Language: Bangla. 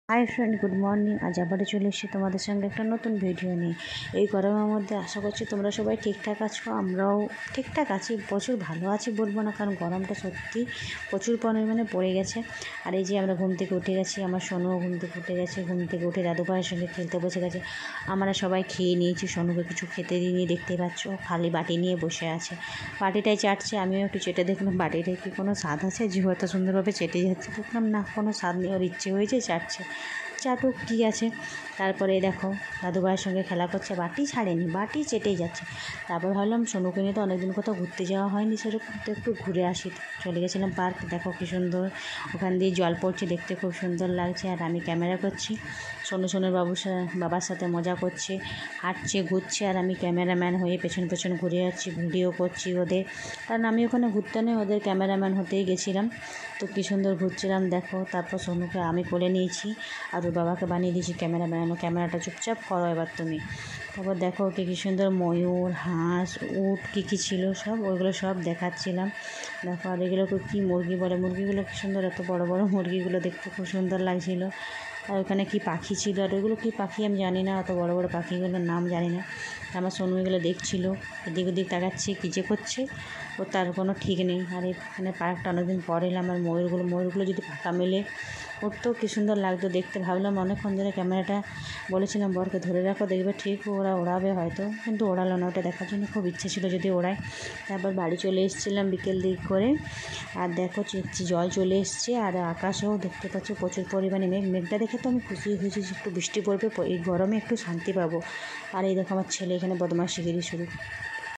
Hi friend, good morning. আজ আবারও চলে এসেছি তোমাদের সঙ্গে একটা নতুন ভিডিও নিয়ে। এই গরমের মধ্যে আশা করছি তোমরা সবাই ঠিকঠাক আছো, আমরাও ঠিকঠাক আছি। প্রচুর ভালো আছি বলবো না, কারণ গরমটা সত্যি প্রচুর পরিমাণে পড়ে গেছে। আর এই যে আমরা ঘুম থেকে উঠে গেছি, আমার সোনুও ঘুম থেকে উঠে গেছে। ঘুম থেকে উঠে দাদু ভাইয়ের সঙ্গে খেলতে বসে গেছে। আমরা সবাই খেয়ে নিয়েছি, সোনুকে কিছু খেতে দিইনি, দেখতেই পাচ্ছ খালি বাটি নিয়ে বসে আছে, বাটিটাই চাটছে। আমিও একটু চেটে দেখলাম বাটিটায় কি কোনো স্বাদ আছে, যে এত সুন্দরভাবে চেটে যাচ্ছে। দেখলাম না, কোনো স্বাদ নেই, ওর ইচ্ছে হয়েছে চাটছে, চাটুক, ঠিক আছে। তারপরে দেখো দাদু ভাইয়ের সঙ্গে খেলা করছে, বাটি ছাড়েনি, বাটি চেটেই যাচ্ছে। তারপর ভাবলাম সোনুকে নিয়ে তো অনেকদিন কোথাও ঘুরতে যাওয়া হয়নি, সেরকম তো একটু ঘুরে আসি। চলে গেছিলাম পার্ক, দেখো কী সুন্দর ওখান দিয়ে জল পড়ছে, দেখতে খুব সুন্দর লাগছে। আর আমি ক্যামেরা করছি, সোনুর বাবার সাথে মজা করছে, হাঁটছে, ঘুরছে, আর আমি ক্যামেরাম্যান হয়ে পেছন পেছন ঘুরে যাচ্ছি, ভিডিও করছি ওদের। কারণ আমি ওখানে ঘুরতে নয়, ওদের ক্যামেরাম্যান হতেই গেছিলাম। তো কী সুন্দর ঘুরছিলাম দেখো। তারপর সোনুকে আমি কোলে নিয়েছি, আর ওর বাবাকে বানিয়ে দিয়েছি ক্যামেরা বানানো। ক্যামেরাটা চুপচাপ করো এবার তুমি। তারপর দেখো কী সুন্দর ময়ূর, হাঁস, উট কী ছিল সব, ওইগুলো সব দেখাচ্ছিলাম। দেখো আর এগুলোকে কী মুরগি বলে, মুরগিগুলো কী সুন্দর, এত বড় বড় মুরগিগুলো দেখতে খুব সুন্দর লাগছিল। আর ওখানে কী পাখি ছিল, আর ওইগুলো কী পাখি আমি জানি না, অত বড় বড় পাখিগুলোর নাম জানি না। আমার সোনু এগুলো দেখছিল, এদিক ওদিক তাকাচ্ছে, কী যে করছে ও তার কোনো ঠিক নেই। আর এখানে পার্কটা অনেকদিন পরে এলাম। আর ময়ূরগুলো যদি ফাঁকা মেলে উঠতো কী সুন্দর লাগতো দেখতে। ভাবলাম অনেকক্ষণ ধরে ক্যামেরাটা বলেছিলাম বরকে ধরে রাখো, দেখবে ঠিক ওরা ওড়াবে হয়তো, কিন্তু ওড়ালো না। ওটা দেখার জন্য খুব ইচ্ছে ছিল যদি ওড়ায়। তারপর বাড়ি চলে এসেছিলাম বিকেল দিক করে। আর দেখো জল চলে এসছে, আর আকাশেও দেখতে পাচ্ছ প্রচুর পরিমাণে মেঘটা দেখে তো আমি খুশি হয়েছি যে একটু বৃষ্টি পড়বে, এই গরমে একটু শান্তি পাবো। আর এই দেখো আমার ছেলে এখানে বদমাশিগিরি শুরু।